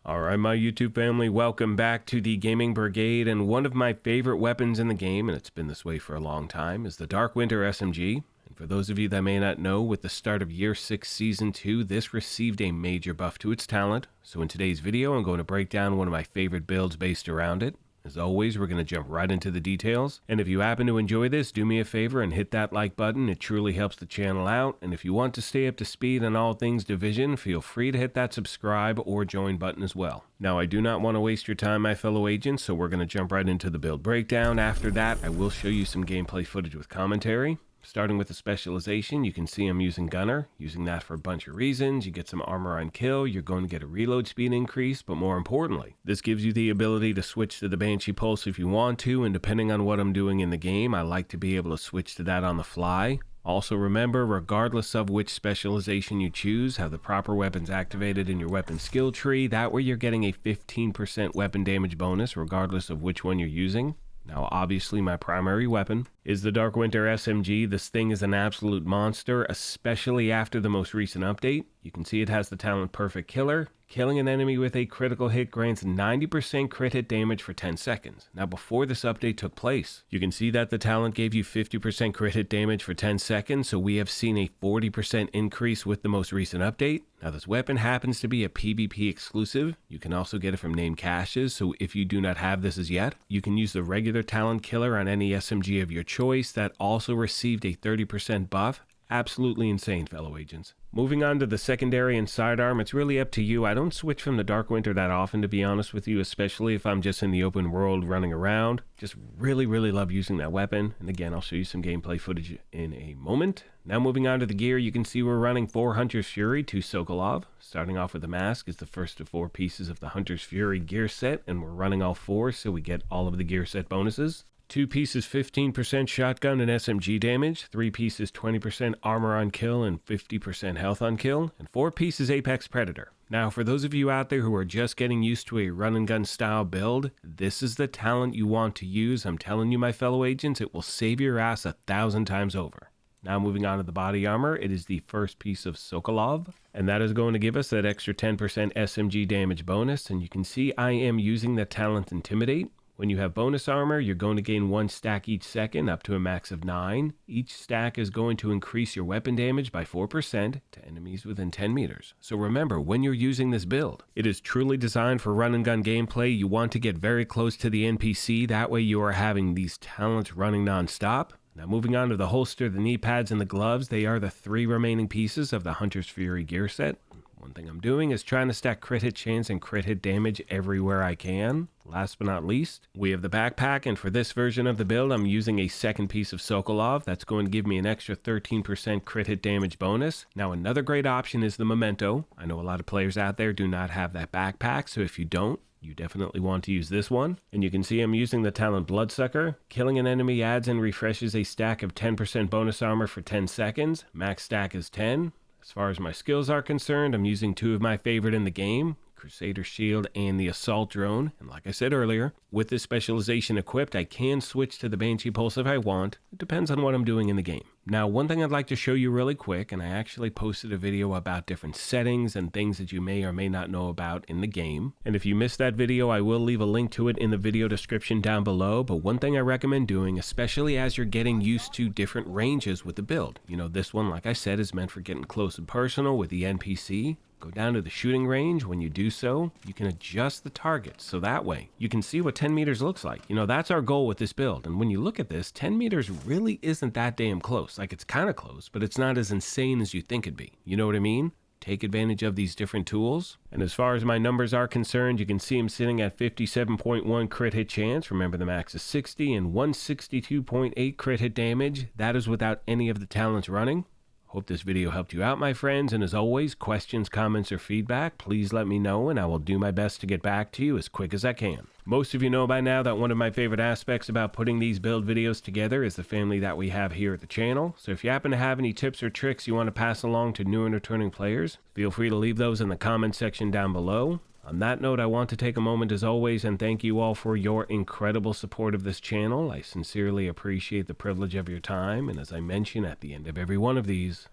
Alright, my YouTube family, welcome back to the Gaming Brigade, and one of my favorite weapons in the game, and it's been this way for a long time, is the Dark Winter SMG. And for those of you that may not know, with the start of Year 6 Season 2, this received a major buff to its talent. So in today's video, I'm going to break down one of my favorite builds based around it. As always, we're going to jump right into the details. And if you happen to enjoy this, do me a favor and hit that like button. It truly helps the channel out. And if you want to stay up to speed on all things Division, feel free to hit that subscribe or join button as well. Now, I do not want to waste your time, my fellow agents, so we're going to jump right into the build breakdown. After that, I will show you some gameplay footage with commentary. Starting with the specialization, you can see I'm using Gunner, using that for a bunch of reasons. You get some armor on kill, you're going to get a reload speed increase, but more importantly, this gives you the ability to switch to the Banshee Pulse if you want to, and depending on what I'm doing in the game, I like to be able to switch to that on the fly. Also remember, regardless of which specialization you choose, have the proper weapons activated in your weapon skill tree. That way you're getting a 15% weapon damage bonus regardless of which one you're using. Now, obviously, my primary weapon is the Dark Winter SMG. This thing is an absolute monster, especially after the most recent update. You can see it has the talent Perfect Killer. Killing an enemy with a critical hit grants 90% crit hit damage for 10 seconds. Now, before this update took place, you can see that the talent gave you 50% crit hit damage for 10 seconds, so we have seen a 40% increase with the most recent update. Now, this weapon happens to be a PvP exclusive. You can also get it from named caches, so if you do not have this as yet, you can use the regular talent killer on any SMG of your choice that also received a 30% buff. Absolutely insane, fellow agents. Moving on to the secondary and sidearm, it's really up to you. I don't switch from the Dark Winter that often, to be honest with you, especially if I'm just in the open world running around. Just really love using that weapon. And again, I'll show you some gameplay footage in a moment. Now moving on to the gear, you can see we're running 4 Hunter's Fury, 2 Sokolov. Starting off with the mask is the first of 4 pieces of the Hunter's Fury gear set, and we're running all 4 so we get all of the gear set bonuses. 2 pieces 15% shotgun and SMG damage, 3 pieces 20% armor on kill and 50% health on kill, and 4 pieces Apex Predator. Now, for those of you out there who are just getting used to a run and gun style build, this is the talent you want to use. I'm telling you, my fellow agents, it will save your ass 1,000 times over. Now moving on to the body armor, it is the first piece of Sokolov, and that is going to give us that extra 10% SMG damage bonus, and you can see I am using the talent Intimidate. When you have bonus armor, you're going to gain 1 stack each second, up to a max of 9. Each stack is going to increase your weapon damage by 4% to enemies within 10 meters. So remember, when you're using this build, it is truly designed for run and gun gameplay. You want to get very close to the NPC, that way you are having these talents running non-stop. Now moving on to the holster, the knee pads, and the gloves, they are the 3 remaining pieces of the Hunter's Fury gear set. One thing I'm doing is trying to stack crit hit chance and crit hit damage everywhere I can. Last but not least, we have the backpack, and for this version of the build, I'm using a second piece of Sokolov. That's going to give me an extra 13% crit hit damage bonus. Now, another great option is the Memento. I know a lot of players out there do not have that backpack, so if you don't, you definitely want to use this one. And you can see I'm using the talent Bloodsucker. Killing an enemy adds and refreshes a stack of 10% bonus armor for 10 seconds. Max stack is 10. As far as my skills are concerned, I'm using 2 of my favorite in the game, Crusader Shield and the Assault Drone. And like I said earlier, with this specialization equipped, I can switch to the Banshee Pulse if I want. It depends on what I'm doing in the game. Now, one thing I'd like to show you really quick, and I actually posted a video about different settings and things that you may or may not know about in the game. And if you missed that video, I will leave a link to it in the video description down below. But one thing I recommend doing, especially as you're getting used to different ranges with the build. You know, this one, like I said, is meant for getting close and personal with the NPC. Go down to the shooting range. When you do so, you can adjust the targets, so that way you can see what 10 meters looks like. You know, that's our goal with this build. And when you look at this, 10 meters really isn't that damn close. Like, it's kind of close, but it's not as insane as you think it'd be. You know what I mean? Take advantage of these different tools. And as far as my numbers are concerned, you can see I'm sitting at 57.1 crit hit chance. Remember, the max is 60, and 162.8 crit hit damage. That is without any of the talents running. Hope this video helped you out, my friends, and as always, questions, comments, or feedback, please let me know, and I will do my best to get back to you as quick as I can. Most of you know by now that one of my favorite aspects about putting these build videos together is the family that we have here at the channel. So if you happen to have any tips or tricks you want to pass along to new and returning players, feel free to leave those in the comment section down below. On that note, I want to take a moment as always and thank you all for your incredible support of this channel. I sincerely appreciate the privilege of your time, and as I mention at the end of every one of these,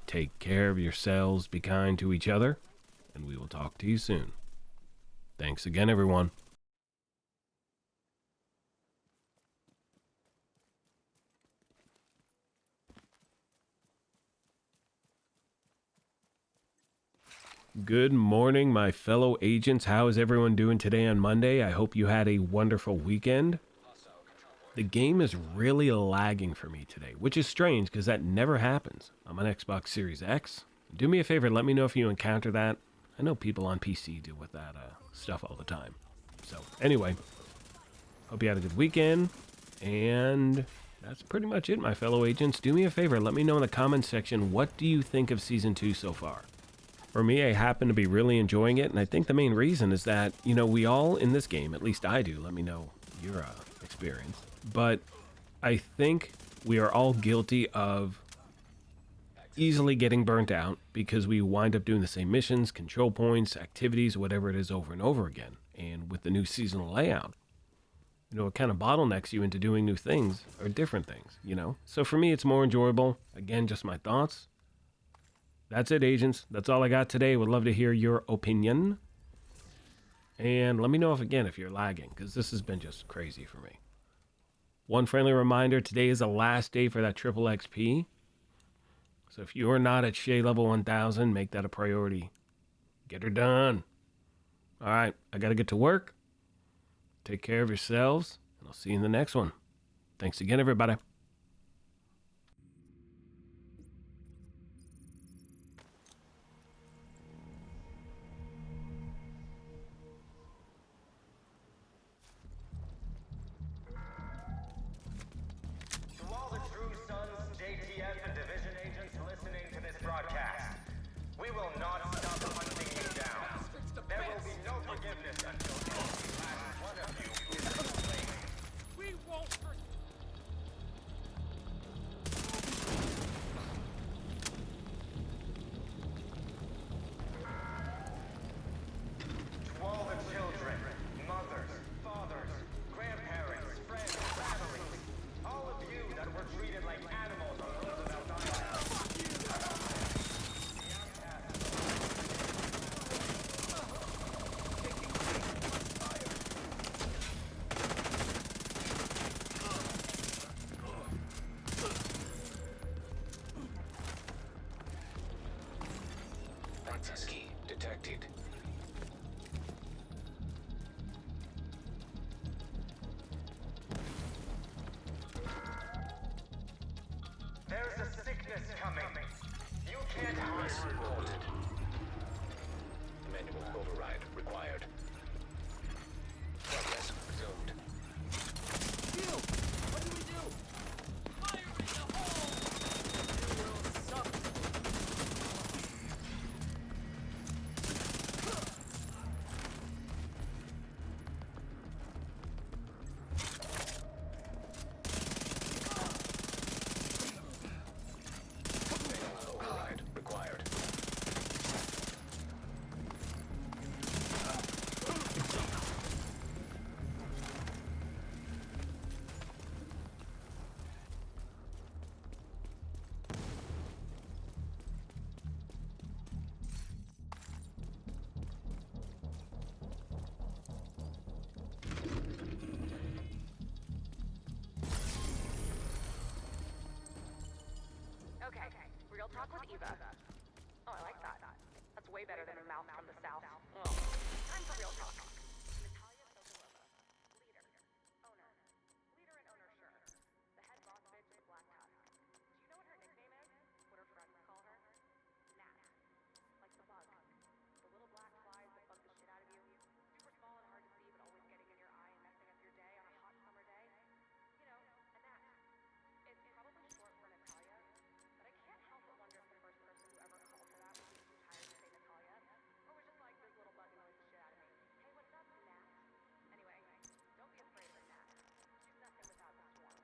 take care of yourselves, be kind to each other, and we will talk to you soon. Thanks again, everyone. Good morning, my fellow agents. How is everyone doing today on Monday? I hope you had a wonderful weekend. The game is really lagging for me today, which is strange because that never happens. I'm on Xbox Series X. Do me a favor, let me know if you encounter that. I know people on PC deal with that stuff all the time. So anyway, hope you had a good weekend. And that's pretty much it, my fellow agents. Do me a favor, let me know in the comments section, what do you think of Season 2 so far? For me, I happen to be really enjoying it, and I think the main reason is that, you know, we all in this game, at least I do, let me know your experience, but I think we are all guilty of easily getting burnt out because we wind up doing the same missions, control points, activities, whatever it is over and over again. And with the new seasonal layout, you know, it kind of bottlenecks you into doing new things or different things, you know? So for me, it's more enjoyable. Again, just my thoughts. That's it, agents. That's all I got today. Would love to hear your opinion. And let me know if you're lagging, because this has been just crazy for me. One friendly reminder, today is the last day for that triple XP. So if you're not at Shay level 1000, make that a priority. Get her done. All right, I got to get to work. Take care of yourselves, and I'll see you in the next one. Thanks again, everybody. Access key detected. There's a sickness coming. You can't hide. Reported. Manual override required. Progress resumed. What do we do? Fire in the hole! You will suck. Override required. Okay, real talk with Eva. Oh, I like that. That's way better than a mouth from the south. Oh. Time for real talk. Natalia Sokolova, leader, owner, leader and owner, sure. The head boss bitch of Black Tusk. Do you know what her nickname is? What her friends call her? Nat. Like the bug. The little black flies that bug the shit out of you. Super small and hard to see, but always getting in your eye and messing up your day on a hot summer day. You know, a gnat. It's probably short for Natalia, but I can't help but wonder if the first person who ever called her that was too tired to say Natalia, or was just like, this little bug annoys the shit out of me. Hey, what's up, Nat? Anyway, don't be afraid of her, Nat. She's nothing without the swarm.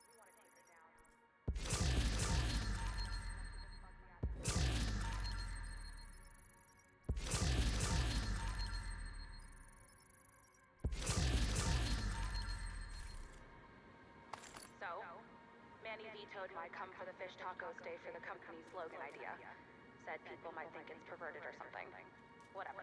We want to take her down. So, Manny vetoed my come for the fish tacos day for the company's slogan idea. Said people might think it's perverted or something. Whatever.